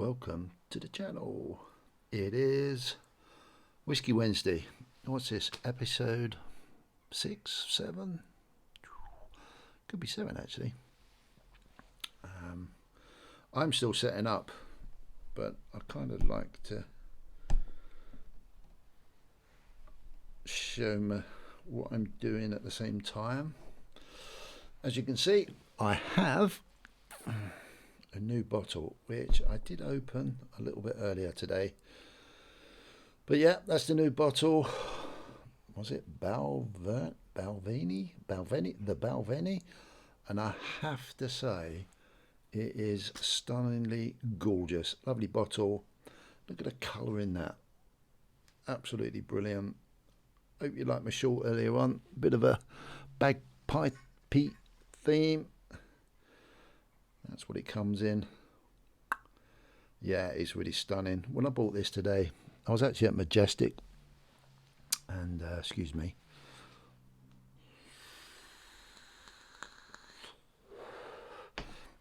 welcome to the channel. It is Whiskey Wednesday. What's this, episode 6, 7? Could be 7 actually. I'm still setting up, but I kind of like to show me what I'm doing at the same time. As you can see, I have a new bottle which I did open a little bit earlier today, but yeah, that's the new bottle. Was it Balvenie, the Balvenie? And I have to say, it is stunningly gorgeous. Lovely bottle. Look at the colour in that. Absolutely brilliant. Hope you liked my short earlier on. Bit of a bagpipe theme. That's what it comes in. Yeah, it's really stunning. When I bought this today, I was actually at Majestic, and excuse me.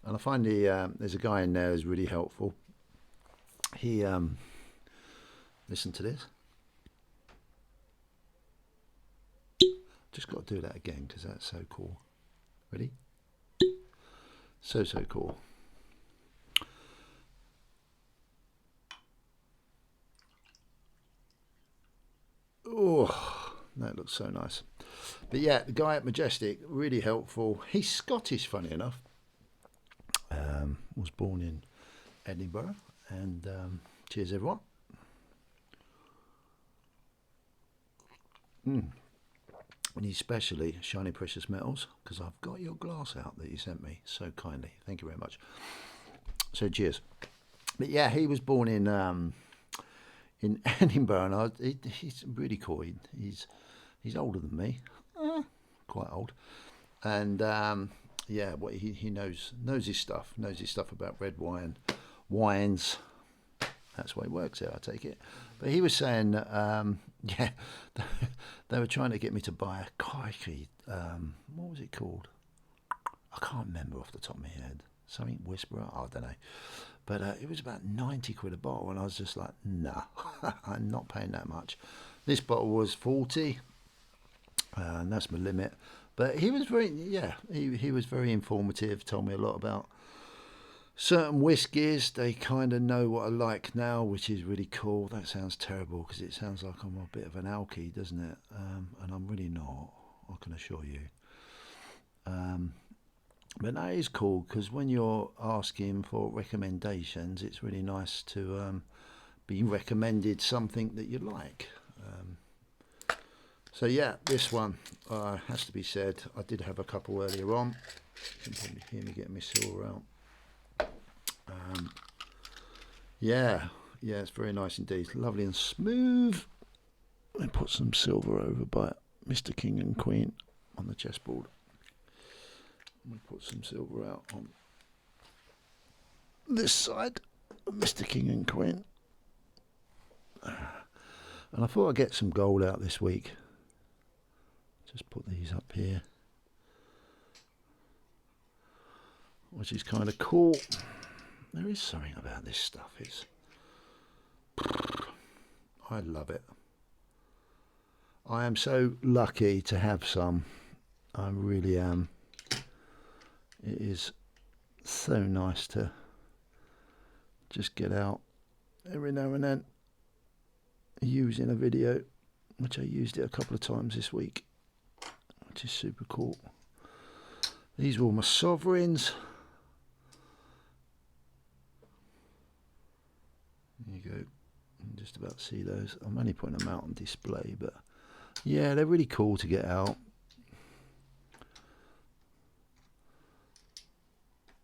And I find there's a guy in there who's really helpful. He listen to this. Just got to do that again because that's so cool. Ready? So cool. Oh, that looks so nice. But yeah, the guy at Majestic, really helpful. He's Scottish, funny enough. Was born in Edinburgh. And cheers, everyone. And especially Shiny Precious Metals, because I've got your glass out that you sent me so kindly. Thank you very much. So cheers. But yeah, he was born in Edinburgh, and he's really cool. He's older than me, quite old, and yeah, what he knows his stuff. Knows his stuff about red wines. That's why he works here, I take it. But he was saying, yeah, they were trying to get me to buy a crikey. What was it called? I can't remember off the top of my head. Something Whisperer, I don't know. But it was about 90 quid a bottle, and I was just like, nah, I'm not paying that much. This bottle was 40, and that's my limit. But he was he was very informative, told me a lot about certain whiskies. They kind of know what I like now, which is really cool. That sounds terrible because it sounds like I'm a bit of an alky, doesn't it? And I'm really not, I can assure you. But that is cool because when you're asking for recommendations, it's really nice to be recommended something that you like. So yeah, this one has to be said. I did have a couple earlier on. You can probably hear me getting my silver out. Yeah, it's very nice indeed. Lovely and smooth. I put some silver over by Mr. King and Queen on the chessboard. I'm going to put some silver out on this side of Mr. King and Queen. And I thought I'd get some gold out this week. Just put these up here, which is kind of cool. There is something about this stuff. I love it. I am so lucky to have some. I really am. It is so nice to just get out every now and then using a video, which I used it a couple of times this week, which is super cool. These were all my sovereigns. There you go. You can just about see those. I'm only putting them out on display, but yeah, they're really cool to get out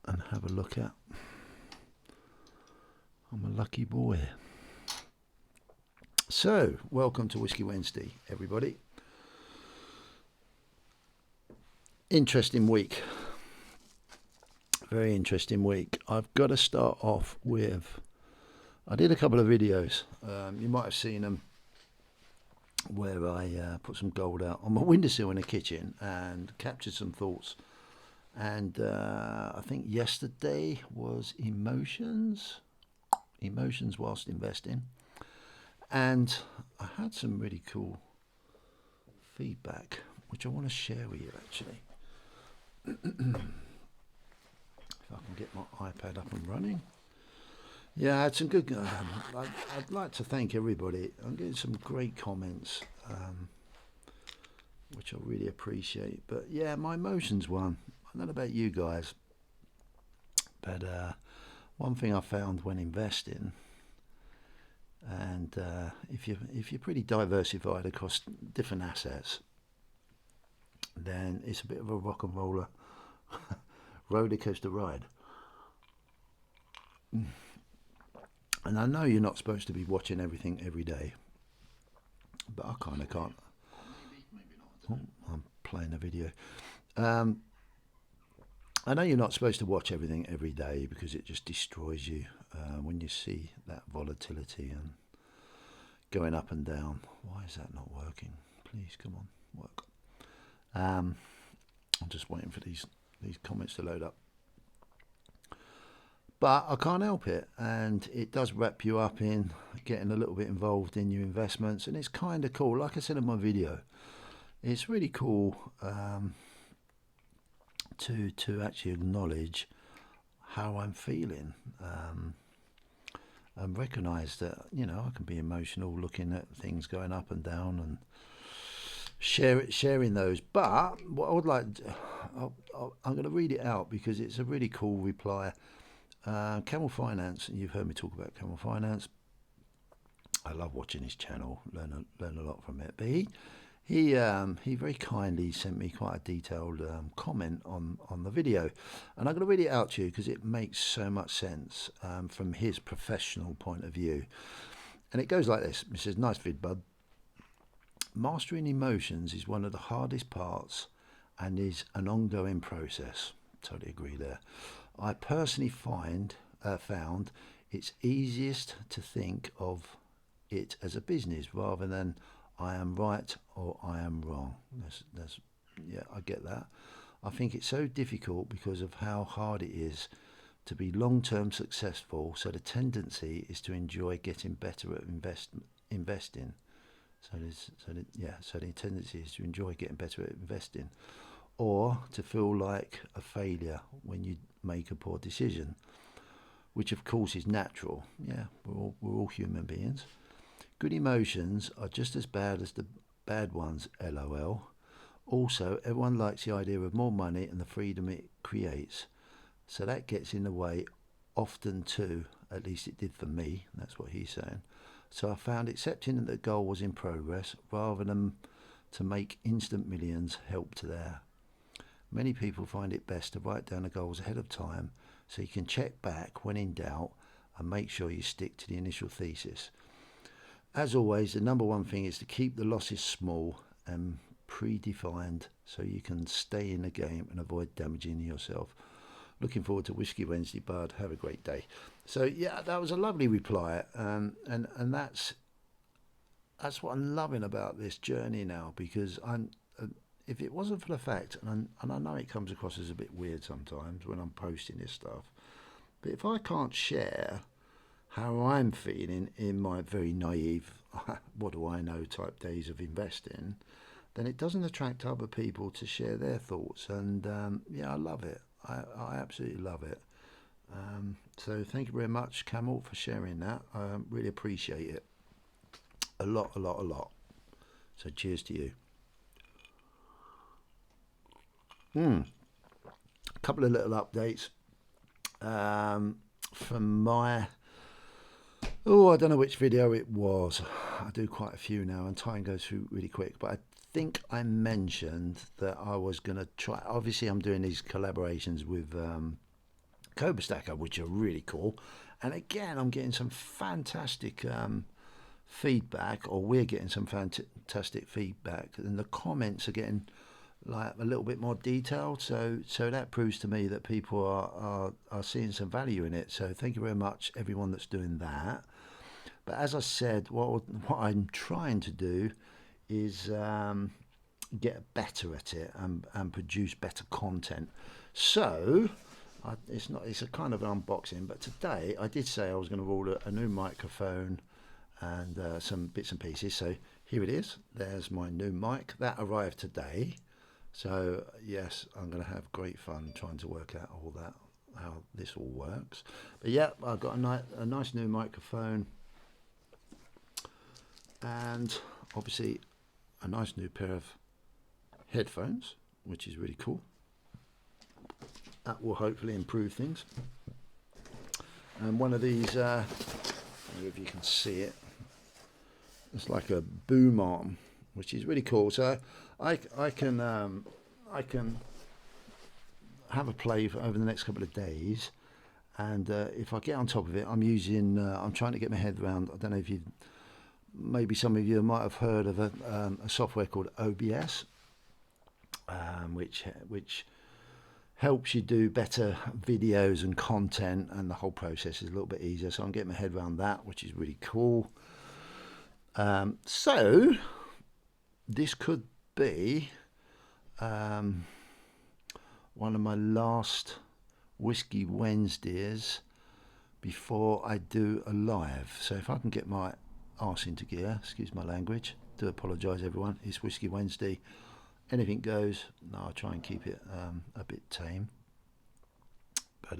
and have a look at. I'm a lucky boy. So, welcome to Whiskey Wednesday, everybody. Interesting week. Very interesting week. I've got to start off with, I did a couple of videos. You might have seen them where I put some gold out on my windowsill in the kitchen and captured some thoughts. And I think yesterday was emotions. emotions whilst investing. And I had some really cool feedback, which I want to share with you actually. If I can get my iPad up and running. Yeah, I had some good. I'd like to thank everybody. I'm getting some great comments, which I really appreciate. But yeah, my emotions one. I don't know about you guys, but one thing I found when investing, and if you're pretty diversified across different assets, then it's a bit of a rock and roller roller coaster ride. And I know you're not supposed to be watching everything every day, but I kind of can't. Oh, I'm playing a video. I know you're not supposed to watch everything every day because it just destroys you when you see that volatility and going up and down. Why is that not working? Please, come on, work. I'm just waiting for these comments to load up. But I can't help it, and it does wrap you up in getting a little bit involved in your investments, and it's kind of cool. Like I said in my video, it's really cool to actually acknowledge how I'm feeling, and recognise that I can be emotional looking at things going up and down and sharing those. But what I would like, I'm going to read it out because it's a really cool reply. Camel Finance, and you've heard me talk about Camel Finance. I love watching his channel, learn a lot from it. But he very kindly sent me quite a detailed comment on the video, and I'm going to read it out to you because it makes so much sense from his professional point of view. And it goes like this. It says, "Nice vid, bud. Mastering emotions is one of the hardest parts and is an ongoing process." Totally agree there. "I personally found it's easiest to think of it as a business rather than I am right or I am wrong." Yeah, I get that. "I think it's so difficult because of how hard it is to be long-term successful, so the tendency is to enjoy getting better at investing. So the tendency is to enjoy getting better at investing, or to feel like a failure when you make a poor decision, which of course is natural. Yeah, we're all human beings. Good emotions are just as bad as the bad ones, lol. Also, everyone likes the idea of more money and the freedom it creates, so that gets in the way often too, at least it did for me." That's what he's saying. "So I found accepting that the goal was in progress rather than to make instant millions helped there. Many people find it best to write down the goals ahead of time so you can check back when in doubt and make sure you stick to the initial thesis. As always, the number one thing is to keep the losses small and predefined so you can stay in the game and avoid damaging yourself. Looking forward to Whiskey Wednesday, bud. Have a great day." So yeah, that was a lovely reply, and that's what I'm loving about this journey now, because if it wasn't for the fact, and I know it comes across as a bit weird sometimes when I'm posting this stuff, but if I can't share how I'm feeling in my very naive, what do I know type days of investing, then it doesn't attract other people to share their thoughts. And yeah, I love it. I absolutely love it. So thank you very much, Camel, for sharing that. I really appreciate it. A lot. So cheers to you. A couple of little updates from my... Oh, I don't know which video it was. I do quite a few now, and time goes through really quick. But I think I mentioned that I was going to try... Obviously, I'm doing these collaborations with Cobra Stacker, which are really cool. And again, I'm getting some fantastic feedback, or we're getting some fantastic feedback. And the comments are getting like a little bit more detailed. So that proves to me that people are seeing some value in it. So thank you very much, everyone that's doing that. But as I said, what I'm trying to do is get better at it and produce better content. So it's not. It's a kind of an unboxing. But today I did say I was going to order a new microphone and some bits and pieces. So here it is. There's my new mic that arrived today. So yes, I'm going to have great fun trying to work out all that, how this all works. But yeah, I've got a nice new microphone, and obviously a nice new pair of headphones, which is really cool. That will hopefully improve things. And one of these, I don't know if you can see it, it's like a boom arm, which is really cool. So I can have a play for over the next couple of days, and if I get on top of it, I'm trying to get my head around. I don't know if maybe some of you might have heard of a software called OBS, which helps you do better videos and content, and the whole process is a little bit easier. So I'm getting my head around that, which is really cool. So this could be one of my last Whiskey Wednesdays before I do a live. So if I can get my arse into gear, excuse my language, do apologise everyone, it's Whiskey Wednesday, anything goes. No, I'll try and keep it a bit tame, but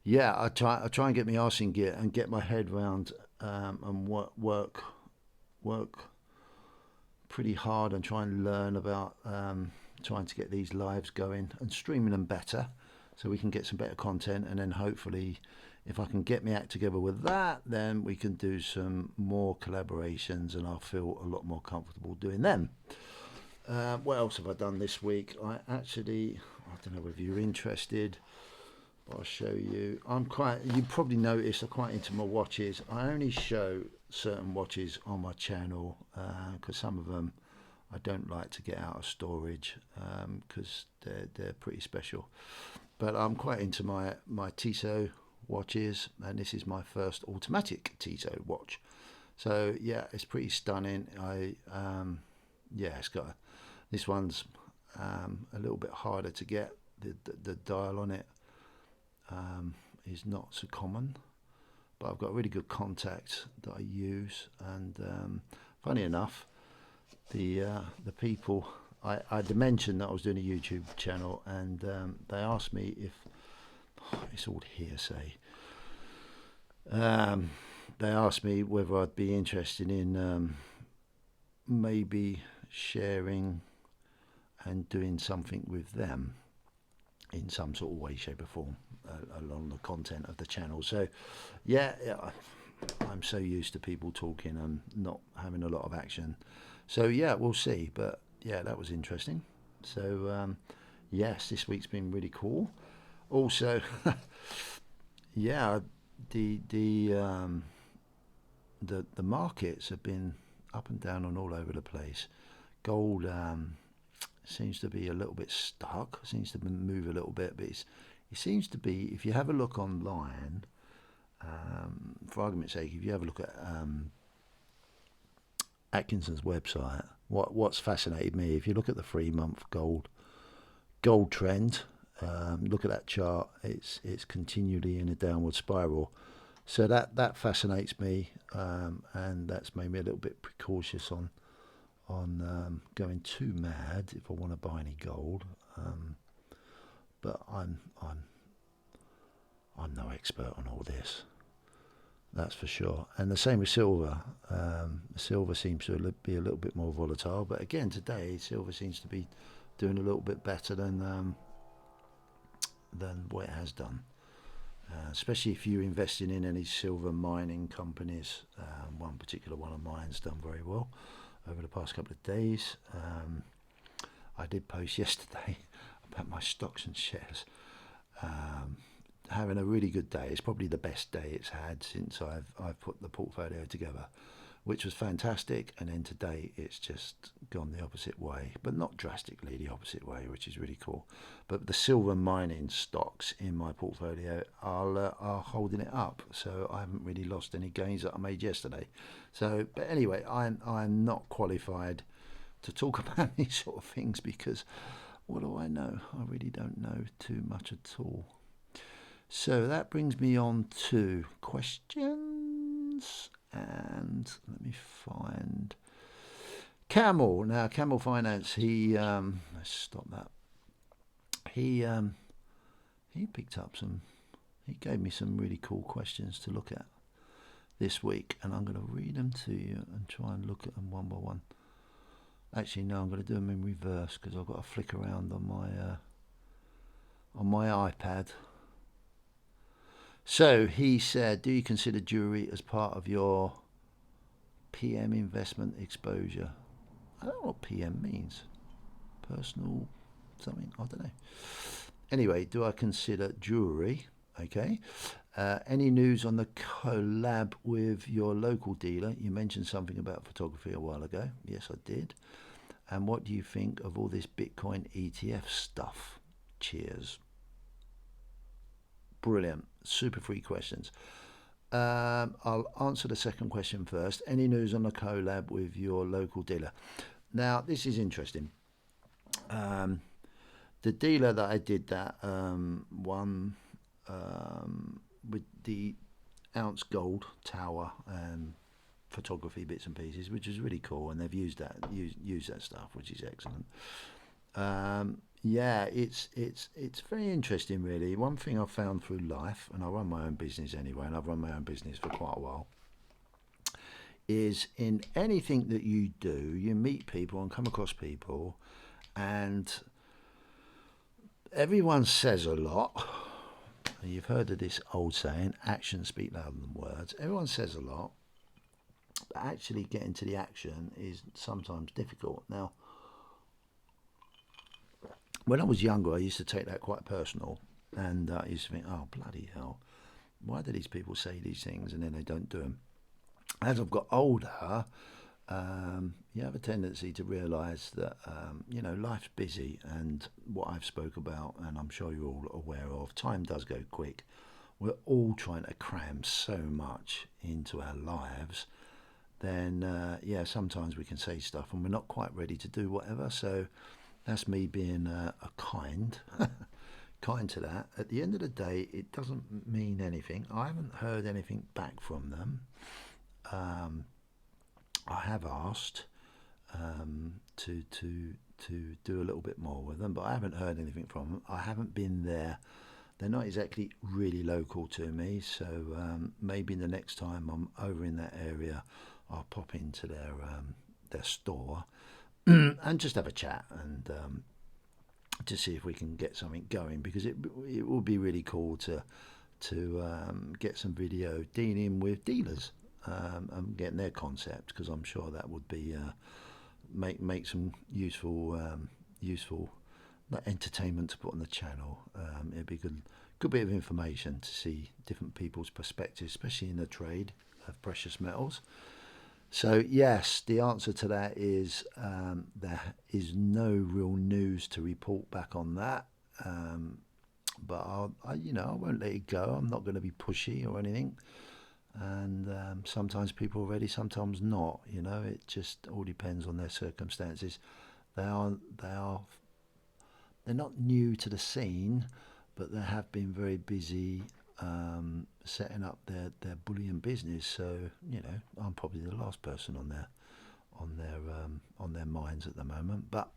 yeah, I try and get my arse in gear and get my head round and work pretty hard and try and learn about trying to get these lives going and streaming them better, so we can get some better content. And then hopefully, if I can get my act together with that, then we can do some more collaborations, and I'll feel a lot more comfortable doing them. What else have I done this week? I don't know whether you're interested, but I'll show you. You probably noticed I'm quite into my watches. I only show certain watches on my channel because some of them I don't like to get out of storage because they're pretty special. But I'm quite into my Tissot watches, and this is my first automatic Tissot watch. So yeah, it's pretty stunning. It's got this one's a little bit harder to get. The dial on it is not so common, but I've got really good contacts that I use. And funny enough, the people I'd mentioned that I was doing a YouTube channel, and they asked me if it's all hearsay. They asked me whether I'd be interested in maybe sharing and doing something with them in some sort of way, shape or form along the content of the channel. So yeah, I'm so used to people talking and not having a lot of action. So yeah, we'll see. But yeah, that was interesting. So yes, this week's been really cool. Also, yeah, the markets have been up and down and all over the place. Gold seems to be a little bit stuck, seems to move a little bit, but it seems to be, if you have a look online, for argument's sake, if you have a look at Atkinson's website, what's fascinated me, if you look at the 3-month gold trend, look at that chart, it's continually in a downward spiral. So that fascinates me, and that's made me a little bit precautious on going too mad if I want to buy any gold. But I'm no expert on all this, that's for sure. And the same with silver. Silver seems to be a little bit more volatile, but again today silver seems to be doing a little bit better than what it has done. Especially if you're investing in any silver mining companies. One of mine's done very well over the past couple of days. I did post yesterday about my stocks and shares having a really good day. It's probably the best day it's had since I've put the portfolio together, which was fantastic. And then today it's just gone the opposite way, but not drastically the opposite way, which is really cool. But the silver mining stocks in my portfolio are holding it up, so I haven't really lost any gains that I made yesterday. So, but anyway, I'm not qualified to talk about these sort of things because What do I know? I really don't know too much at all. So that brings me on to questions, and let me find Camel. Now, Camel Finance, let's stop that. He picked up he gave me some really cool questions to look at this week, and I'm going to read them to you and try and look at them one by one. Actually, no, I'm going to do them in reverse because I've got to flick around on my iPad. So he said, do you consider jewellery as part of your PM investment exposure? I don't know what PM means. Personal something, I don't know. Anyway, do I consider jewellery? Okay. Any news on the collab with your local dealer? You mentioned something about photography a while ago. Yes, I did. And what do you think of all this Bitcoin ETF stuff? Cheers. Brilliant. Super free questions. I'll answer the second question first. Any news on the collab with your local dealer? Now, this is interesting. The dealer that I did that one with the ounce gold tower and photography bits and pieces, which is really cool, and they've used that stuff, which is excellent. Yeah, it's very interesting, really. One thing I've found through life, and I run my own business anyway, and I've run my own business for quite a while, is in anything that you do, you meet people and come across people, and everyone says a lot. You've heard of this old saying, actions speak louder than words. Everyone says a lot, but actually getting to the action is sometimes difficult. Now, when I was younger, I used to take that quite personal, and I used to think, oh, bloody hell, why do these people say these things and then they don't do them? As I've got older, you have a tendency to realise that, life's busy, and what I've spoke about, and I'm sure you're all aware of, time does go quick. We're all trying to cram so much into our lives, then, sometimes we can say stuff and we're not quite ready to do whatever. So that's me being a kind to that. At the end of the day, it doesn't mean anything. I haven't heard anything back from them. I have asked to do a little bit more with them, but I haven't heard anything from them. I haven't been there. They're not exactly really local to me, so maybe the next time I'm over in that area, I'll pop into their store and just have a chat and to see if we can get something going, because it would be really cool to get some video dealing with dealers and getting their concept, because I'm sure that would be make some useful entertainment to put on the channel. It'd be good bit of information to see different people's perspectives, especially in the trade of precious metals. So yes, the answer to that is there is no real news to report back on that. But I won't let it go. I'm not going to be pushy or anything. And sometimes people are ready, sometimes not. It just all depends on their circumstances. They're not new to the scene, but they have been very busy setting up their bullion business. So I'm probably the last person on their minds at the moment. But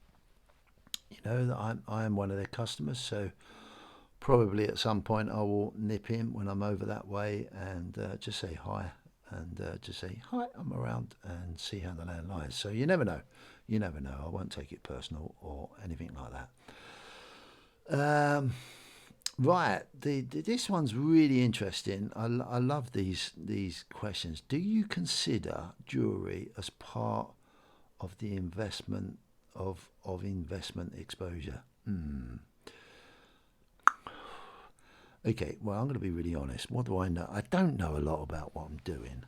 I am one of their customers, so probably at some point I will nip in when I'm over that way and just say hi, and just say hi, I'm around, and see how the land lies. So you never know. I won't take it personal or anything like that. Right, this one's really interesting. I love these questions. Do you consider jewelry as part of the investment of investment exposure? Okay, well, I'm going to be really honest. What do I know? I don't know a lot about what I'm doing.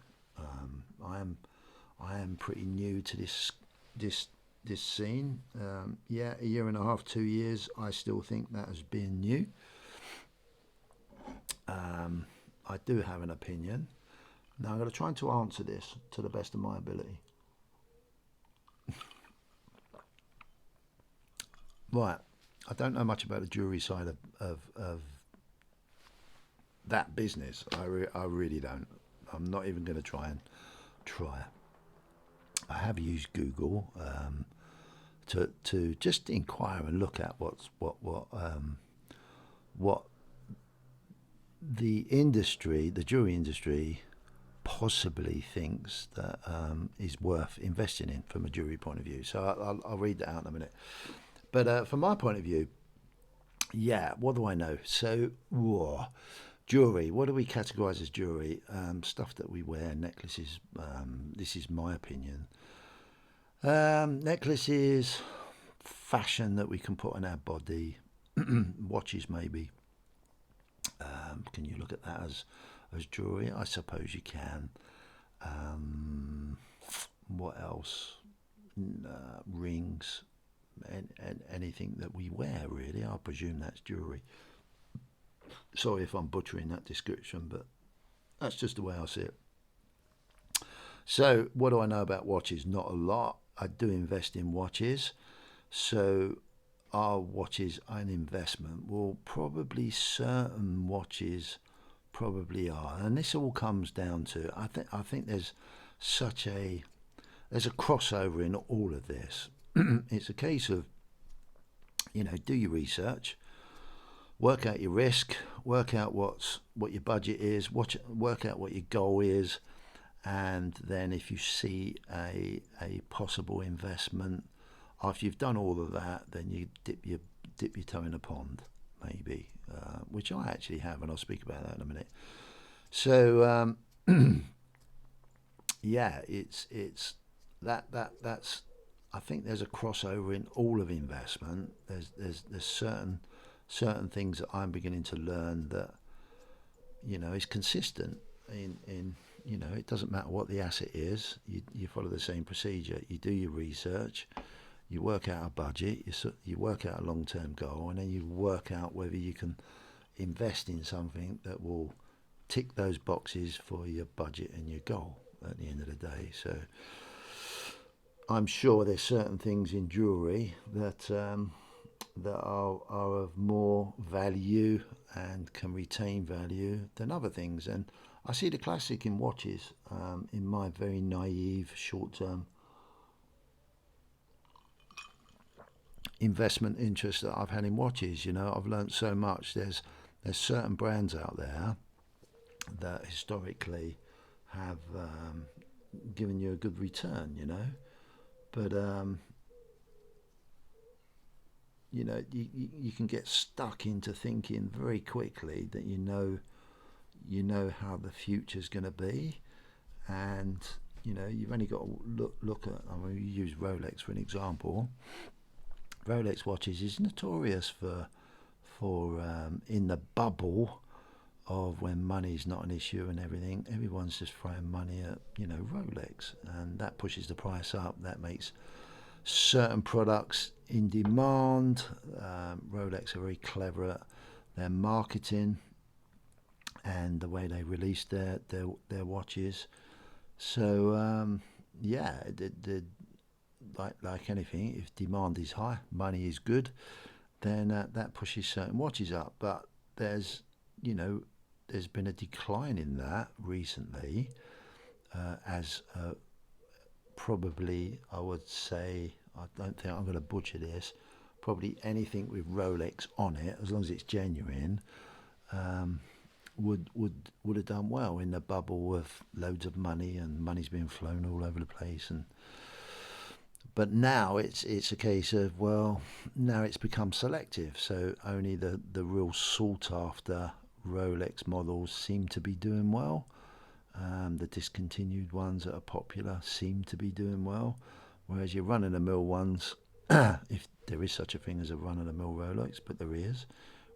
I am pretty new to this scene. A year and a half, 2 years. I still think that as being new. I do have an opinion. Now I'm going to try to answer this to the best of my ability. Right. I don't know much about the jewelry side of that business. I really don't. I'm not even going to try. I have used Google to just inquire and look at what the industry, the jewelry industry, possibly thinks that is worth investing in from a jewelry point of view. So I'll read that out in a minute. But from my point of view, yeah, what do I know? So, jewelry. What do we categorise as jewelry? Stuff that we wear, necklaces. This is my opinion. Necklaces, fashion that we can put on our body, watches maybe. Can you look at that as jewelry? I suppose you can. What else? Rings, and anything that we wear really. I presume that's jewelry. Sorry if I'm butchering that description, but that's just the way I see it. So, what do I know about watches? Not a lot. I do invest in watches. So, are watches an investment? Well, probably certain watches probably are. And this all comes down to, I think there's a crossover in all of this. It's a case of, do your research, work out your risk, work out what your budget is, work out what your goal is, and then if you see a possible investment, after you've done all of that, then you dip your toe in a pond, maybe, which I actually have, and I'll speak about that in a minute. So yeah, it's that's. I think there's a crossover in all of investment. There's certain things that I'm beginning to learn that is consistent in it doesn't matter what the asset is. You follow the same procedure. You do your research. You work out a budget. You work out a long-term goal, and then you work out whether you can invest in something that will tick those boxes for your budget and your goal at the end of the day. So I'm sure there's certain things in jewelry that are of more value and can retain value than other things. And I see the classic in watches, in my very naive short-term investment interest that I've had in watches. I've learned so much. There's certain brands out there that historically have given you a good return, but you can get stuck into thinking very quickly that you know how the future's going to be, and you've only got to look at. I mean, you use Rolex for an example. Rolex watches is notorious for in the bubble of when money's not an issue and everything, everyone's just throwing money at Rolex, and that pushes the price up. That makes certain products in demand. Rolex are very clever at their marketing and the way they release their watches. So yeah, like anything, if demand is high, money is good, then that pushes certain watches up. But there's been a decline in that recently, as probably, I would say, I don't think I'm going to butcher this, probably anything with Rolex on it, as long as it's genuine, would have done well in the bubble of loads of money, and money's being flown all over the place. But now it's a case of, well, now it's become selective, so only the real sought after Rolex models seem to be doing well. The discontinued ones that are popular seem to be doing well, whereas your run-of-the-mill ones, if there is such a thing as a run-of-the-mill Rolex, but there is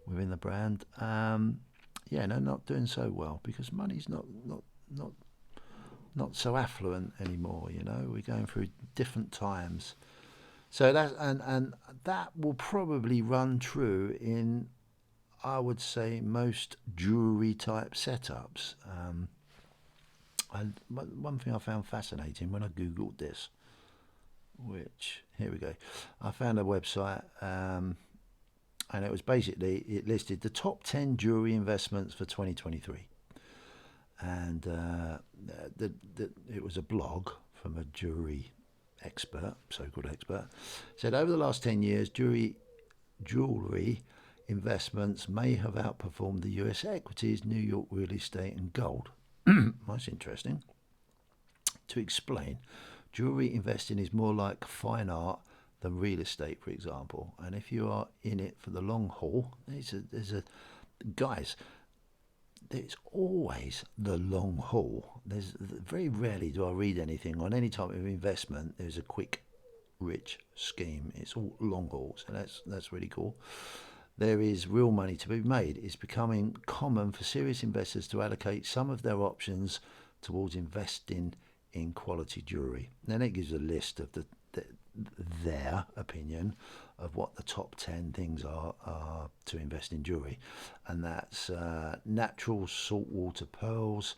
within the brand, not doing so well, because money's not so affluent anymore. We're going through different times, so that and that will probably run true in, I would say, most jewelry type setups. And one thing I found fascinating when I googled this, which, here we go, I found a website and it was basically, it listed the top 10 jewelry investments for 2023. And it was a blog from a jewelry expert, so-called expert, said over the last 10 years, jewelry investments may have outperformed the US equities, New York real estate, and gold. That's interesting. To explain, jewelry investing is more like fine art than real estate, for example. And if you are in it for the long haul, guys, there's always the long haul. There's very rarely do I read anything on any type of investment. There's a quick, rich scheme. It's all long haul, so that's really cool. There is real money to be made. It's becoming common for serious investors to allocate some of their options towards investing in quality jewelry. Then it gives a list of their opinion of what the top 10 things are to invest in jewelry, and that's natural saltwater pearls,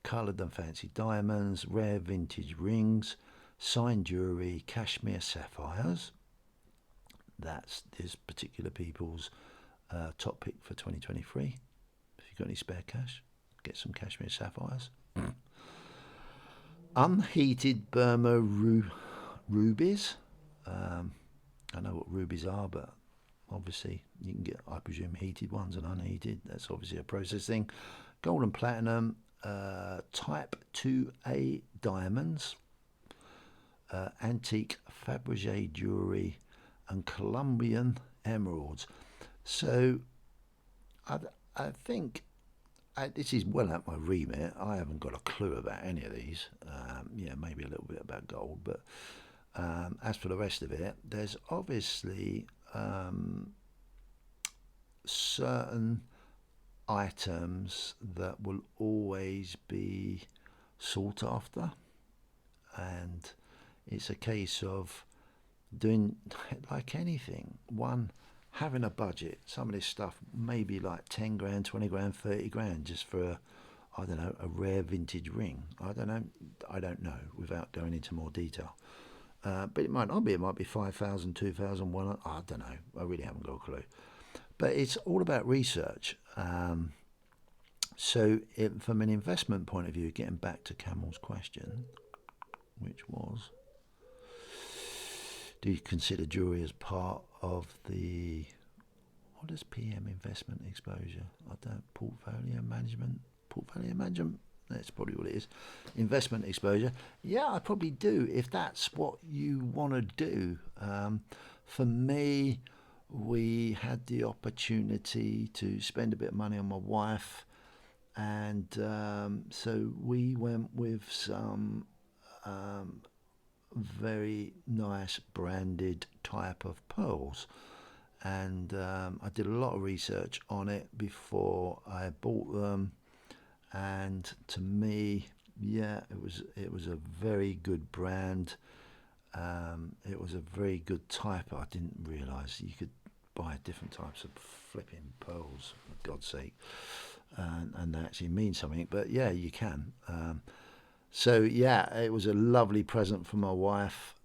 coloured and fancy diamonds, rare vintage rings, signed jewelry, cashmere sapphires. That's this particular people's top pick for 2023. If you've got any spare cash, get some cashmere sapphires. Unheated Burma rubies. I know what rubies are, but obviously you can get, I presume, heated ones and unheated. That's obviously a process thing. Gold and platinum, type 2A diamonds, antique Fabergé jewellery, and Colombian emeralds. So I think this is well out my remit. I haven't got a clue about any of these. Maybe a little bit about gold, but as for the rest of it, there's obviously certain items that will always be sought after, and it's a case of doing, like anything, having a budget. Some of this stuff may be like 10 grand, 20 grand, 30 grand just for a rare vintage ring. I don't know without going into more detail. But it might not be. It might be 5,000, 2,000, 1. I don't know. I really haven't got a clue. But it's all about research. From an investment point of view, getting back to Camel's question, which was, do you consider jewelry as part of the, what is PM investment exposure? Portfolio management, that's probably what it is. Investment exposure. Yeah, I probably do, if that's what you want to do. For me, we had the opportunity to spend a bit of money on my wife, and so we went with some very nice branded type of pearls, and I did a lot of research on it before I bought them. And to me, it was a very good brand. It was a very good type. I didn't realise you could buy different types of flipping pearls, for God's sake, and they actually mean something. But yeah, you can. It was a lovely present for my wife.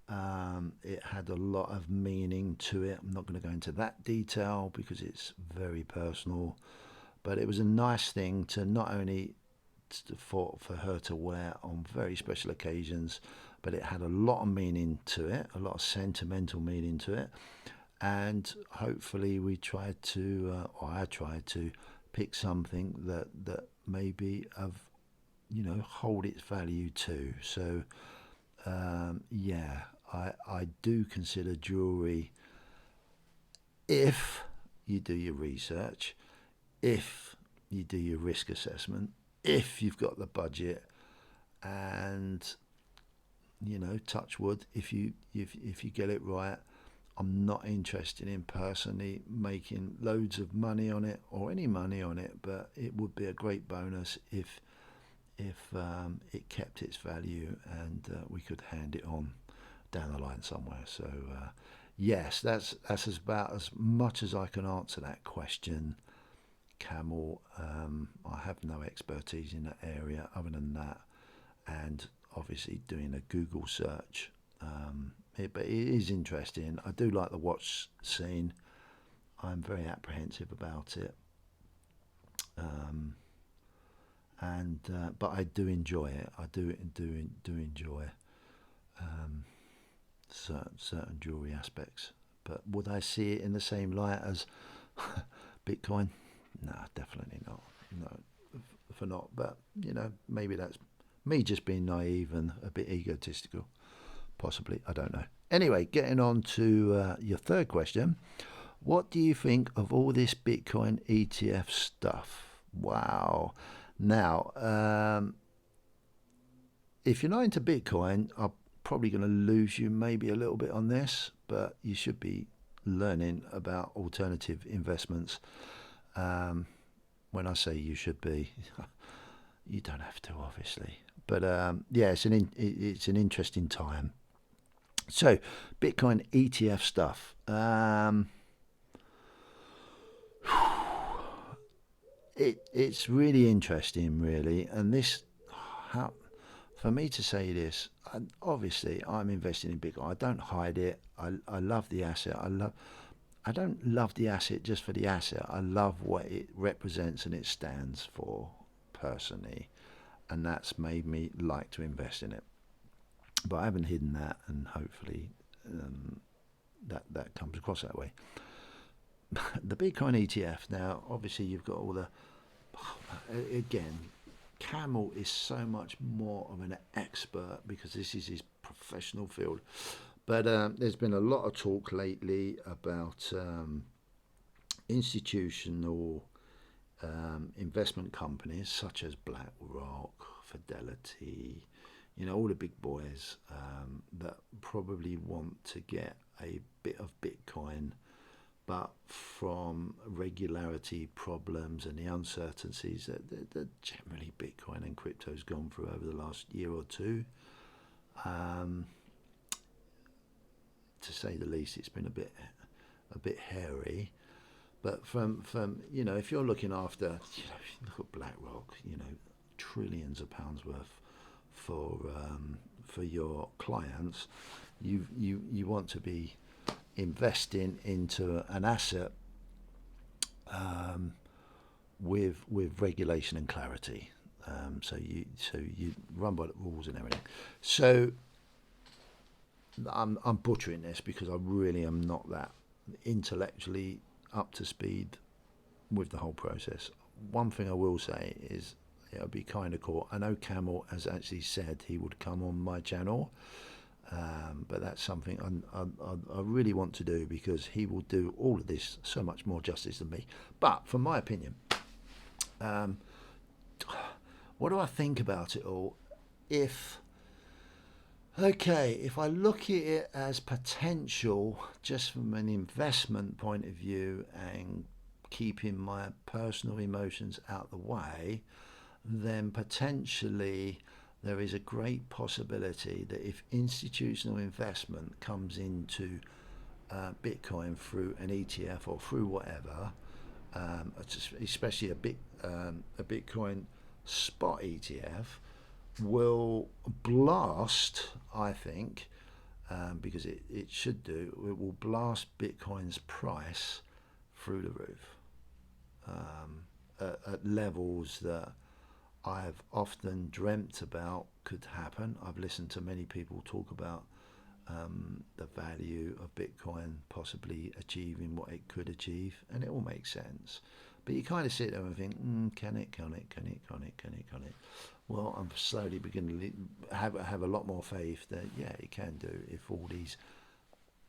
It had a lot of meaning to it. I'm not going to go into that detail because it's very personal. But it was a nice thing to not only for her to wear on very special occasions, but it had a lot of meaning to it, a lot of sentimental meaning to it. And hopefully I tried to pick something that maybe hold its value too. So I do consider jewelry, if you do your research, if you do your risk assessment, if you've got the budget, and touch wood, if you get it right. I'm not interested in personally making loads of money on it or any money on it, but it would be a great bonus if it kept its value and we could hand it on down the line somewhere. So yes, that's about as much as I can answer that question, Camel. I have no expertise in that area other than that, and obviously doing a Google search. But it is interesting. I do like the watch scene. I'm very apprehensive about it. And but I do enjoy it. I do enjoy certain jewelry aspects. But would I see it in the same light as Bitcoin? No, definitely not. No, for not. But maybe that's me just being naive and a bit egotistical. Possibly, I don't know. Anyway, getting on to your third question. What do you think of all this Bitcoin ETF stuff? Wow. Now, if you're not into Bitcoin, I'm probably going to lose you maybe a little bit on this, but you should be learning about alternative investments. When I say you should be, you don't have to, obviously. But yeah, it's an interesting time. So, Bitcoin ETF stuff. It's really interesting, really, and this, how, for me to say this, obviously I'm investing in Bitcoin. I don't hide it. I love the asset. I don't love the asset just for the asset. I love what it represents and it stands for personally, and that's made me like to invest in it. But I haven't hidden that, and hopefully that comes across that way. The Bitcoin ETF now, obviously you've got all the, again, Camel is so much more of an expert because this is his professional field. But there's been a lot of talk lately about institutional investment companies such as BlackRock, Fidelity, all the big boys that probably want to get a bit of Bitcoin, but from regularity problems and the uncertainties that generally Bitcoin and crypto's gone through over the last year or two. To say the least, it's been a bit hairy. But from if you're looking after, look at BlackRock, trillions of pounds worth for your clients, you want to be investing into an asset with regulation and clarity. So you run by the rules and everything. So I'm butchering this because I really am not that intellectually up to speed with the whole process. One thing I will say is it would be kind of cool. I know Camel has actually said he would come on my channel, but that's something I really want to do because he will do all of this so much more justice than me. But from my opinion, what do I think about it all? If I look at it as potential just from an investment point of view and keeping my personal emotions out the way, then potentially there is a great possibility that if institutional investment comes into Bitcoin through an ETF or through whatever, especially a Bitcoin spot ETF, will blast, I think, because it should do, it will blast Bitcoin's price through the roof at levels that I've often dreamt about could happen. I've listened to many people talk about the value of Bitcoin possibly achieving what it could achieve, and it all makes sense. But you kind of sit there and think, can it? Well, I'm slowly beginning to have a lot more faith that, yeah, it can do if all these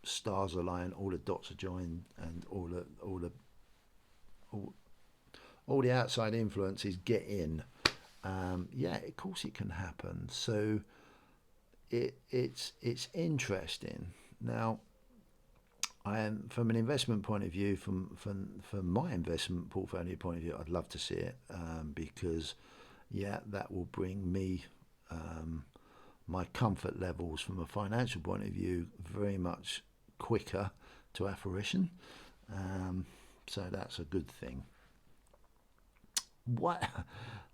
stars align, all the dots are joined, and all the outside influences get in. Yeah, of course it can happen. So it's interesting. Now, I am, from an investment point of view, from my investment portfolio point of view, I'd love to see it because, yeah, that will bring me my comfort levels from a financial point of view very much quicker to fruition. So that's a good thing. What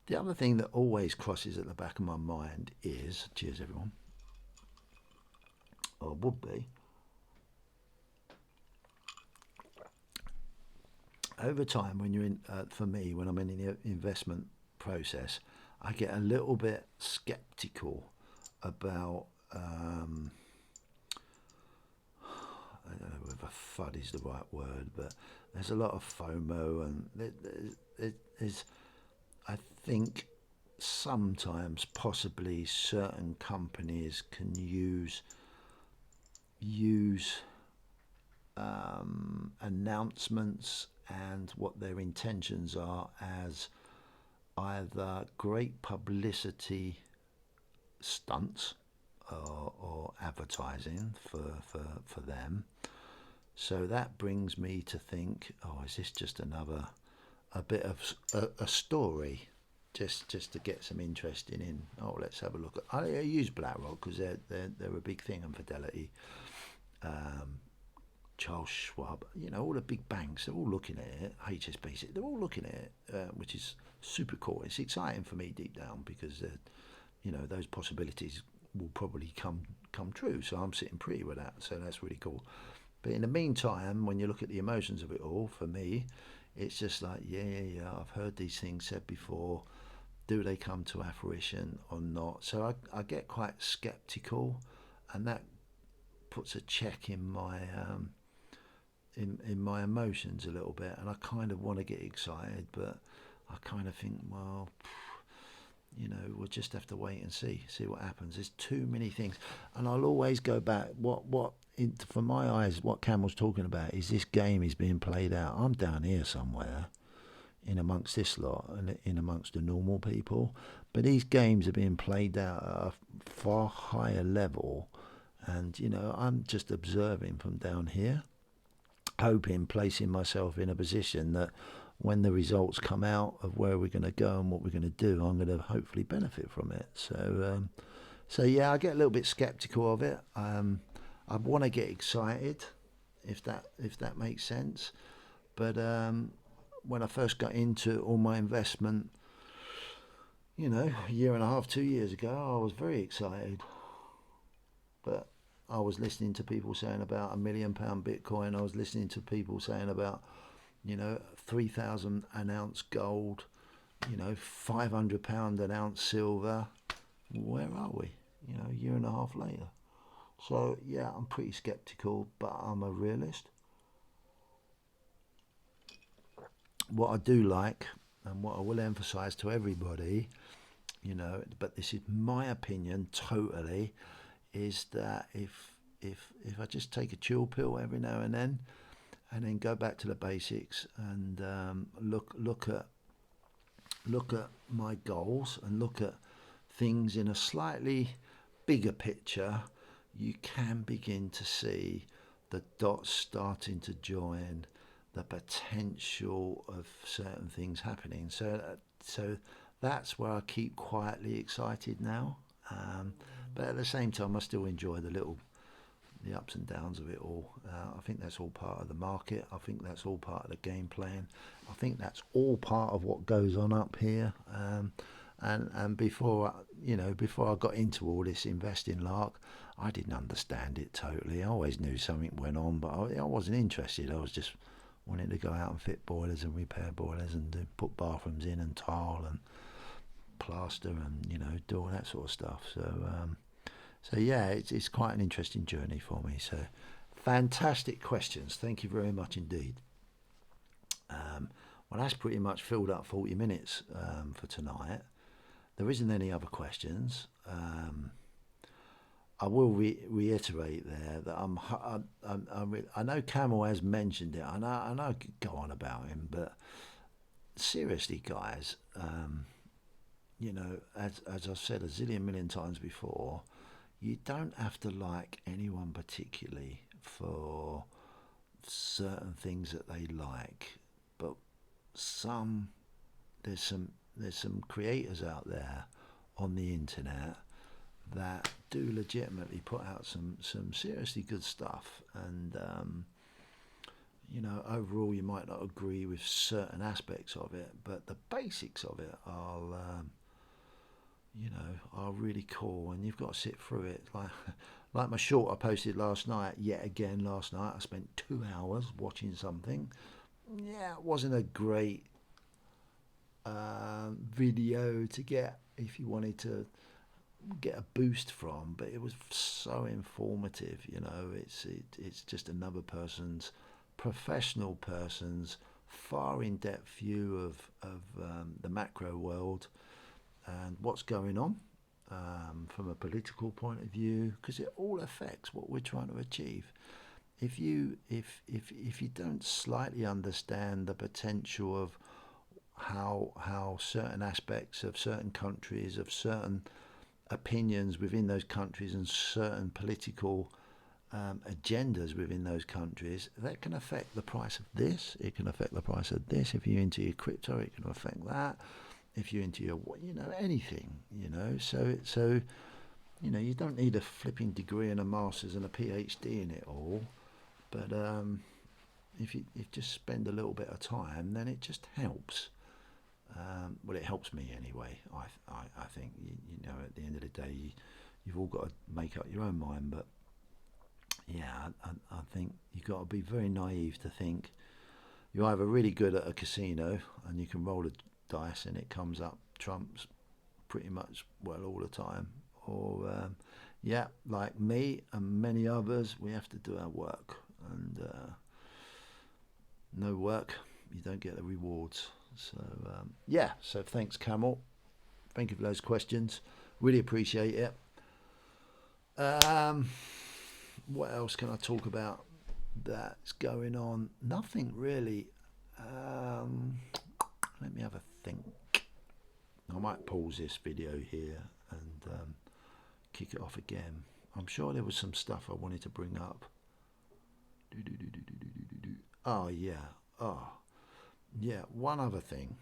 the other thing that always crosses at the back of my mind is, cheers everyone, or would be, over time, when you're in, for me, when I'm in the investment process, I get a little bit skeptical about. I don't know whether FUD is the right word, but there's a lot of FOMO, and there's, I think, sometimes possibly certain companies can use announcements and what their intentions are as either great publicity stunts or advertising for them. So that brings me to think, oh, is this just a bit of a story, just to get some interest in? Oh, let's have a look at. I use BlackRock because they're a big thing, and Fidelity, Charles Schwab, all the big banks, they're all looking at it. HSBC, they're all looking at it, which is super cool. It's exciting for me deep down because those possibilities will probably come true. So I'm sitting pretty with that. So that's really cool. But in the meantime, when you look at the emotions of it all, for me, it's just like, yeah, I've heard these things said before. Do they come to fruition or not? So I get quite skeptical, and that puts a check in my in my emotions a little bit, and I kind of want to get excited, but I kind of think, well, we'll just have to wait and see what happens. There's too many things, and I'll always go back. For my eyes, what Camel's talking about is this game is being played out. I'm down here somewhere, in amongst this lot, and in amongst the normal people, but these games are being played out at a far higher level, and I'm just observing from down here, hoping, placing myself in a position that when the results come out of where we're going to go and what we're going to do, I'm going to hopefully benefit from it. So yeah, I get a little bit skeptical of it. I want to get excited, if that makes sense. But when I first got into all my investment, a year and a half, 2 years ago, I was very excited. But I was listening to people saying about £1 million Bitcoin. I was listening to people saying about 3,000 an ounce gold, £500 an ounce silver. Where are we? A year and a half later. So yeah, I'm pretty skeptical, but I'm a realist. What I do like, and what I will emphasize to everybody, but this is my opinion totally, is that if I just take a chill pill every now and then go back to the basics and look at my goals and look at things in a slightly bigger picture, you can begin to see the dots starting to join, the potential of certain things happening. So that's where I keep quietly excited now. But at the same time, I still enjoy the ups and downs of it all. I think that's all part of the market. I think that's all part of the game plan. I think that's all part of what goes on up here. And before I got into all this investing lark, I didn't understand it totally. I always knew something went on, but I wasn't interested. I was just wanting to go out and fit boilers and repair boilers and put bathrooms in and tile and plaster and do all that sort of stuff. So yeah, it's quite an interesting journey for me. So fantastic questions. Thank you very much indeed. Well, that's pretty much filled up 40 minutes for tonight. There isn't any other questions. I will reiterate there that I know Camel has mentioned it. I know I could go on about him, but seriously, guys, as I've said a zillion million times before, you don't have to like anyone particularly for certain things that they like, but there's some creators out there on the internet that do legitimately put out some seriously good stuff, and overall you might not agree with certain aspects of it, but the basics of it are really cool, and you've got to sit through it. Like my short I posted last night. Yet again, last night I spent 2 hours watching something. yeah, it wasn't a great video to get if you wanted to get a boost from, but it was so informative. It's just another professional person's far in-depth view of the macro world and what's going on from a political point of view, because it all affects what we're trying to achieve. If you don't slightly understand the potential of how certain aspects of certain countries, of certain opinions within those countries, and certain political agendas within those countries, that can affect the price of this. It can affect the price of this. If you're into your crypto, it can affect that. If you're into your, anything, so you don't need a flipping degree and a master's and a PhD in it all, but if you just spend a little bit of time, then it just helps. Well, it helps me anyway. I think at the end of the day, you've all got to make up your own mind. But yeah, I think you've got to be very naive to think you're either really good at a casino and you can roll a dice and it comes up trumps pretty much well all the time, or yeah, like me and many others, we have to do our work, and no work, you don't get the rewards. So yeah, so thanks, Camel. Thank you for those questions. Really appreciate it. What else can I talk about that's going on? Nothing really. Let me have a think. I might pause this video here and kick it off again. I'm sure there was some stuff I wanted to bring up. Oh yeah. Oh yeah. One other thing.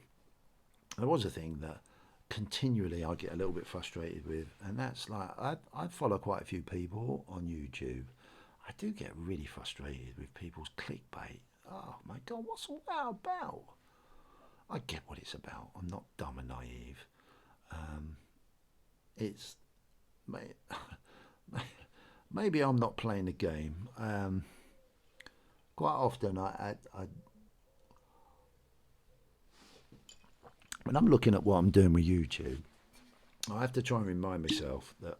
There was a thing that continually I get a little bit frustrated with, and that's like I follow quite a few people on YouTube. I do get really frustrated with people's clickbait. Oh my God, what's all that about? I get what it's about. I'm not dumb and naive. It's maybe I'm not playing the game. Quite often, I when I'm looking at what I'm doing with YouTube, I have to try and remind myself that,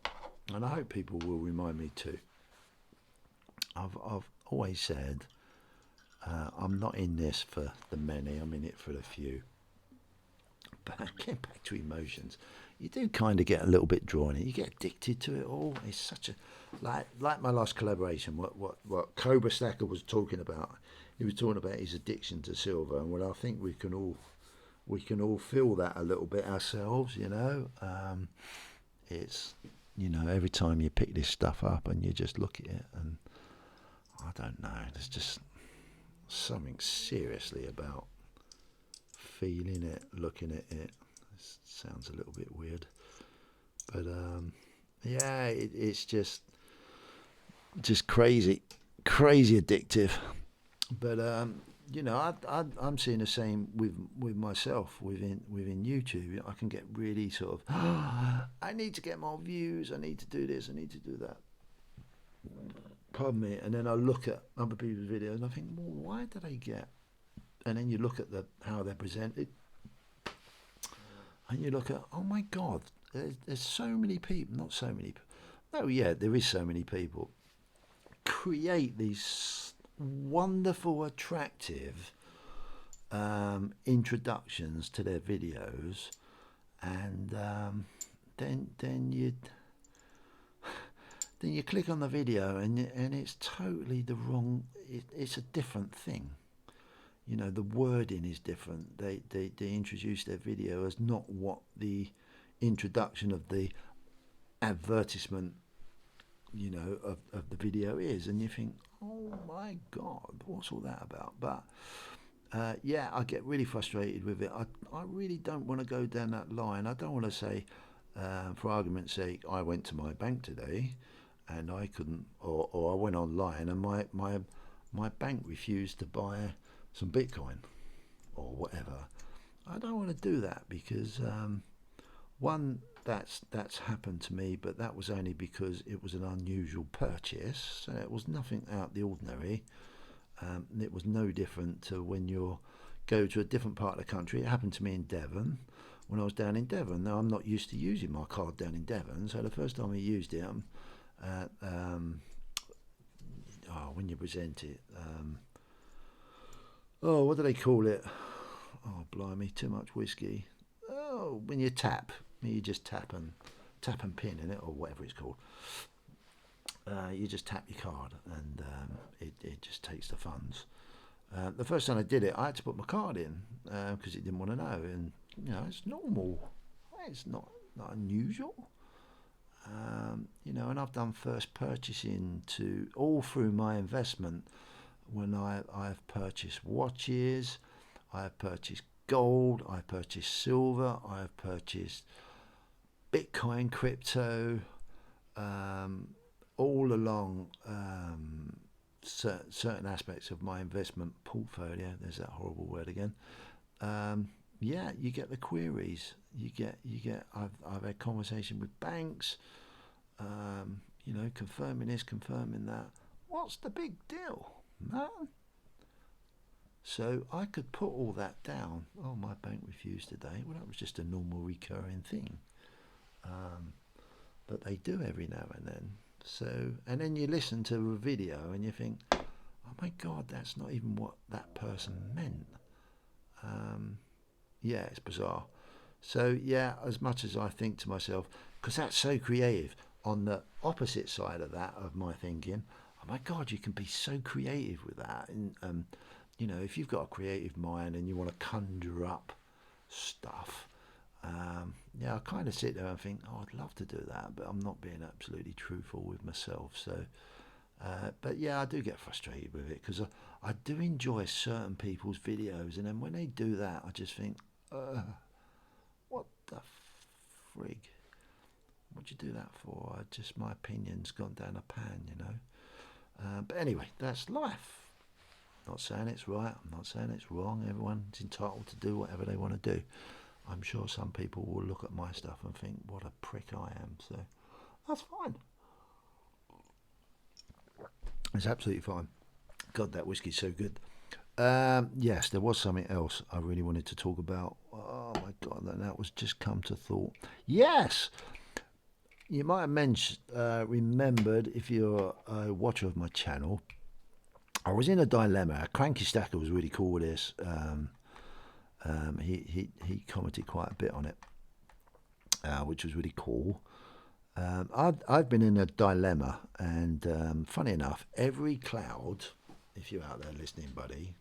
and I hope people will remind me too. I've always said I'm not in this for the many. I'm in it for the few. But getting back to emotions, you do kind of get a little bit drawn in. You get addicted to it all. It's such a like my last collaboration. What Cobra Stacker was talking about. He was talking about his addiction to silver, and well, I think we can all feel that a little bit ourselves. It's every time you pick this stuff up and you just look at it, and I don't know. There's just something seriously about feeling it, looking at it. This sounds a little bit weird, but yeah, it's just crazy addictive. But I'm seeing the same with myself within YouTube. I can get really sort of I need to get more views. I need to do this. I need to do that. Pardon me. And then I look at other people's videos and I think, well, why do they get? And then you look at how they're presented, and you look at, oh my God, there's so many people. Not so many. Oh yeah, there is so many people create these wonderful, attractive introductions to their videos, and then you click on the video and it's totally the wrong. It's a different thing. The wording is different. They introduce their video as not what the introduction of the advertisement, of the video is, and you think, oh my God, what's all that about? But yeah, I get really frustrated with it. I really don't want to go down that line. I don't want to say, for argument's sake, I went to my bank today and I couldn't, or I went online and my bank refused to buy some Bitcoin or whatever. I don't want to do that because one, that's happened to me, but that was only because it was an unusual purchase, so it was nothing out of the ordinary. It was no different to when you go to a different part of the country. It happened to me in Devon when I was down in Devon. Now, I'm not used to using my card down in Devon, so the first time I used it, when you present it, what do they call it? Oh, blimey, too much whiskey. Oh, when you just tap and pin in it, or whatever it's called. You just tap your card, and it just takes the funds. The first time I did it, I had to put my card in because it didn't want to know, and it's normal. It's not unusual. And I've done first purchasing all through my investment. When I've purchased watches, I've purchased gold, I've purchased silver, I've purchased Bitcoin, crypto, all along certain aspects of my investment portfolio. There's that horrible word again. You get the queries. I've had conversation with banks. Confirming this, confirming that. What's the big deal, man? So I could put all that down. Oh, my bank refused today. Well, that was just a normal recurring thing. But they do every now and then. So, and then you listen to a video and you think, oh my God, that's not even what that person meant. It's bizarre. So, as much as I think to myself, because that's so creative, on the opposite side of that, of my thinking, oh my God, you can be so creative with that. And, if you've got a creative mind and you want to conjure up stuff, I kind of sit there and think, oh, I'd love to do that, but I'm not being absolutely truthful with myself. So, I do get frustrated with it because I do enjoy certain people's videos, and then when they do that, I just think, what the frig? What'd you do that for? My opinion's gone down a pan, But anyway, that's life. I'm not saying it's right. I'm not saying it's wrong. Everyone's entitled to do whatever they want to do. I'm sure some people will look at my stuff and think, what a prick I am. So that's fine. It's absolutely fine. God, that whiskey's so good. Yes, there was something else I really wanted to talk about. Oh my God, that was just come to thought. Yes! You might have remembered, if you're a watcher of my channel, I was in a dilemma. Cranky Stacker was really cool with this. He commented quite a bit on it, which was really cool. I've been in a dilemma, and funny enough, every cloud, if you're out there listening, buddy,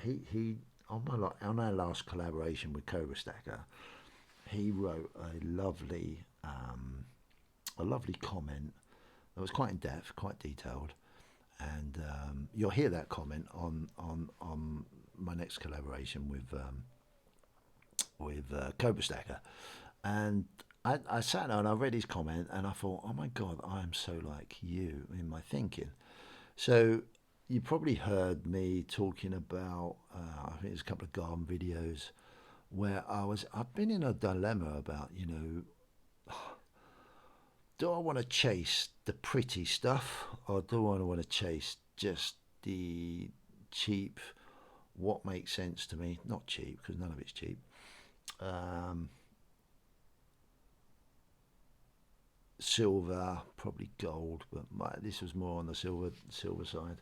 he on our last collaboration with Cobra Stacker, he wrote a lovely comment that was quite in depth, quite detailed, and you'll hear that comment on my next collaboration with Cobra Stacker. And I sat there and I read his comment and I thought, oh my God, I am so like you in my thinking. So you probably heard me talking about, I think there's a couple of garden videos where I've been in a dilemma about, do I want to chase the pretty stuff, or do I want to chase just the cheap, what makes sense to me? Not cheap, because none of it's cheap. Silver, probably gold, but this was more on the silver side.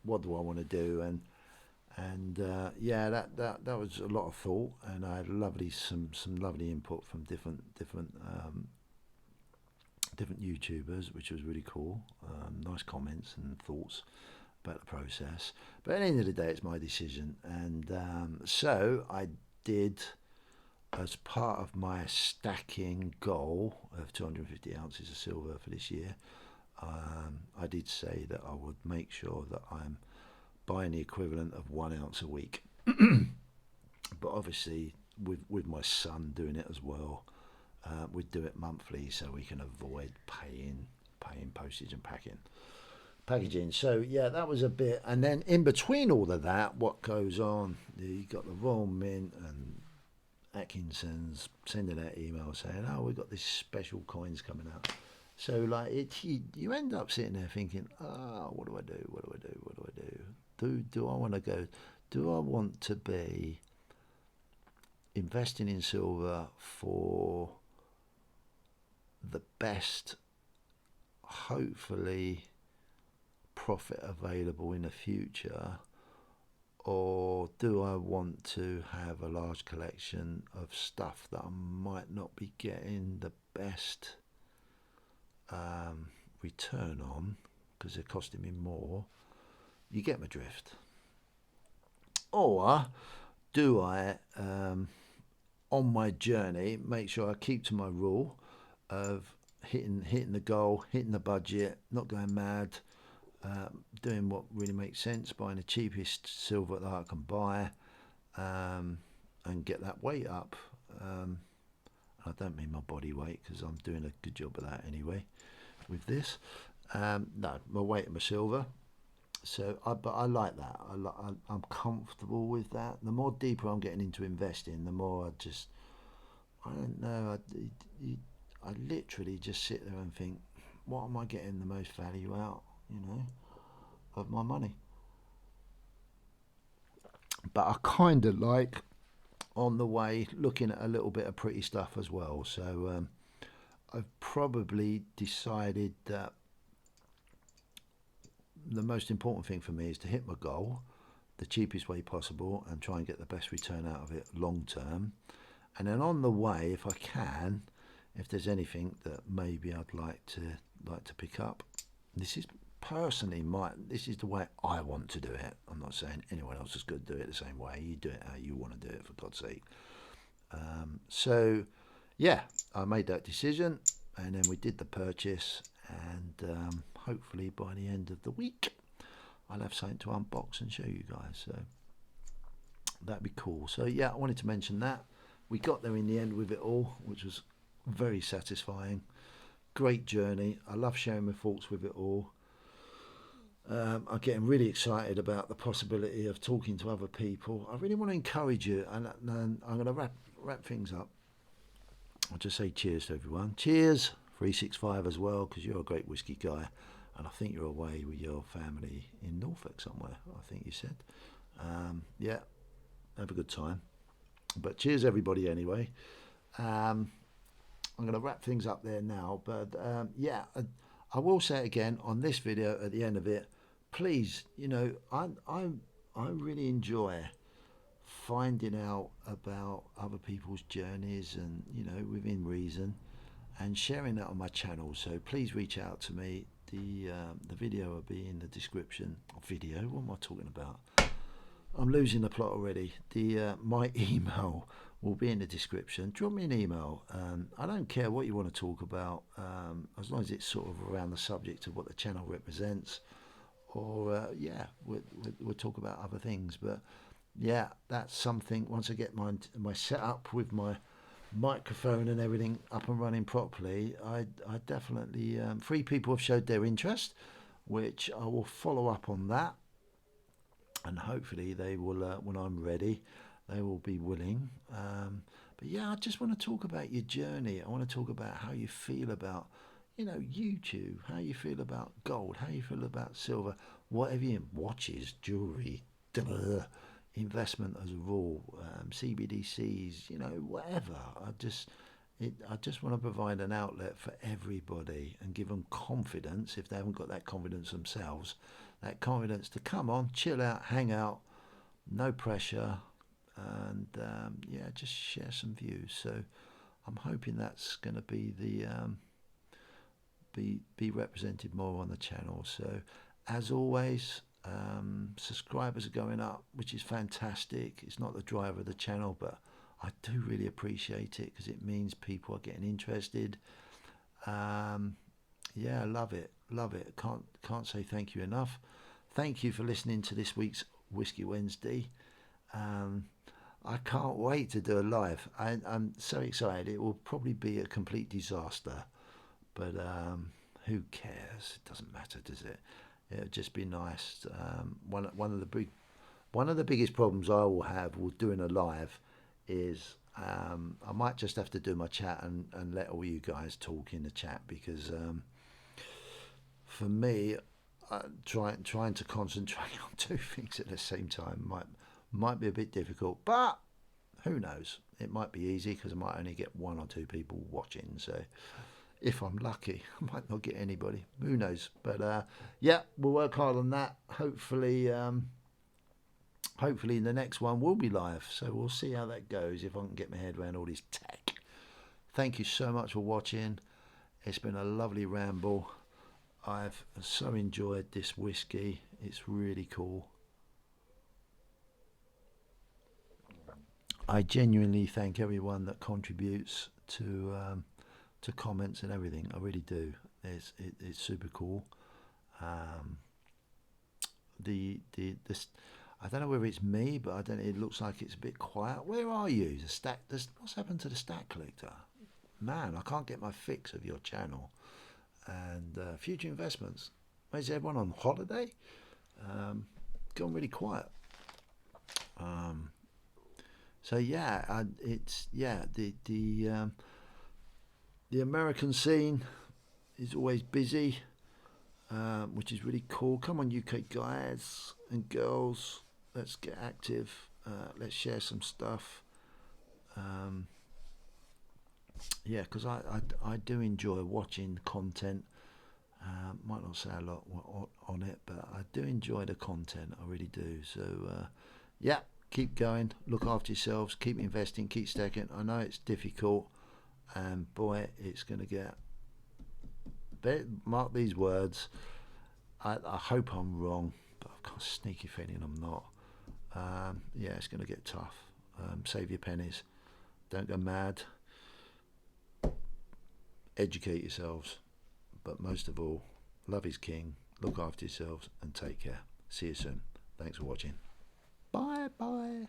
What do I want to do? And that was a lot of thought, and I had some lovely input from different YouTubers, which was really cool. Nice comments and thoughts about the process. But at the end of the day, it's my decision, and so I did, as part of my stacking goal of 250 ounces of silver for this year, I did say that I would make sure that I'm buying the equivalent of 1 ounce a week. But obviously, with my son doing it as well, we'd do it monthly so we can avoid paying postage and packaging. So that was a bit. And then in between all of that, what goes on? You got the Royal Mint and Atkinson's sending out emails saying, oh, we've got this special coins coming out. So like you end up sitting there thinking, what do I do? What do I do? What do I do? Do I want to go? Do I want to be investing in silver for the best, hopefully, profit available in the future, or do I want to have a large collection of stuff that I might not be getting the best return on because they're costing me more? You get my drift. Or do I, on my journey, make sure I keep to my rule of hitting the goal, hitting the budget, not going mad, doing what really makes sense, buying the cheapest silver that I can buy, and get that weight up. I don't mean my body weight because I'm doing a good job of that anyway with this. No, my weight of my silver. So, but I like that. I'm comfortable with that. The more deeper I'm getting into investing, the more I don't know. I literally just sit there and think, what am I getting the most value out, of my money? But I kind of like, on the way, looking at a little bit of pretty stuff as well. So I've probably decided that the most important thing for me is to hit my goal the cheapest way possible and try and get the best return out of it long term. And then on the way, if I can, if there's anything that maybe I'd like to pick up, this is personally this is the way I want to do it. I'm not saying anyone else is going to do it the same way. You do it how you want to do it, for God's sake. So yeah, I made that decision, and then we did the purchase, and hopefully by the end of the week I'll have something to unbox and show you guys. So that'd be cool. So yeah, I wanted to mention that. We got there in the end with it all, which was very satisfying. Great journey. I love sharing my thoughts with it all. I'm getting really excited about the possibility of talking to other people. I really want to encourage you, and I'm going to wrap things up. I'll just say cheers to everyone. Cheers, 365 as well, because you're a great whiskey guy, and I think you're away with your family in Norfolk somewhere, I think you said. Yeah, have a good time. But cheers, everybody, anyway. I'm going to wrap things up there now, but yeah, I will say it again on this video at the end of it. Please, I really enjoy finding out about other people's journeys and, within reason, and sharing that on my channel. So please reach out to me. The video will be in the description. Video? What am I talking about? I'm losing the plot already. My email will be in the description. Drop me an email. I don't care what you want to talk about, as long as it's sort of around the subject of what the channel represents. Or yeah, we'll talk about other things. But yeah, that's something. Once I get my setup with my microphone and everything up and running properly, I definitely 3 people have showed their interest, which I will follow up on that. And hopefully they will, when I'm ready, they will be willing. But yeah, I just want to talk about your journey. I want to talk about how you feel about, YouTube, how you feel about gold, how you feel about silver, whatever you watches, jewelry, investment as a rule, CBDCs, whatever. I just want to provide an outlet for everybody and give them confidence, if they haven't got that confidence themselves, that confidence to come on, chill out, hang out, no pressure, and yeah, just share some views. So I'm hoping that's going to be be represented more on the channel. So as always, subscribers are going up, which is fantastic. It's not the driver of the channel, but I do really appreciate it because it means people are getting interested. Yeah, love it. Can't say thank you enough. Thank you for listening to this week's Whiskey Wednesday. I can't wait to do a live. I'm so excited. It will probably be a complete disaster, but who cares? It doesn't matter, does it? It'll just be nice. One of the biggest problems I will have with doing a live is I might just have to do my chat and let all you guys talk in the chat, because for me, trying to concentrate on two things at the same time might be a bit difficult, but who knows? It might be easy because I might only get one or two people watching. So if I'm lucky, I might not get anybody. Who knows? But yeah, we'll work hard on that. Hopefully, hopefully the next one will be live. So we'll see how that goes, if I can get my head around all this tech. Thank you so much for watching. It's been a lovely ramble. I've so enjoyed this whiskey. It's really cool. I genuinely thank everyone that contributes to comments and everything. I really do. It's super cool. Um, this, I don't know whether it's me, but I don't. It looks like it's a bit quiet. Where are you? The stack. What's happened to the Stack Collector? Man, I can't get my fix of your channel. And future investments. Is everyone on holiday? Gone really quiet. Um, so yeah, it's yeah the American scene is always busy, which is really cool. Come on, UK guys and girls, let's get active. Let's share some stuff. Um, yeah, because I do enjoy watching content. Might not say a lot on it, but I do enjoy the content. I really do. So yeah, keep going. Look after yourselves. Keep investing. Keep stacking. I know it's difficult, and boy, it's going to get. Mark these words. I hope I'm wrong, but I've got a sneaky feeling I'm not. Yeah, it's going to get tough. Save your pennies. Don't go mad. Educate yourselves. But most of all, love is king. Look after yourselves and take care. See you soon. Thanks for watching. Bye bye.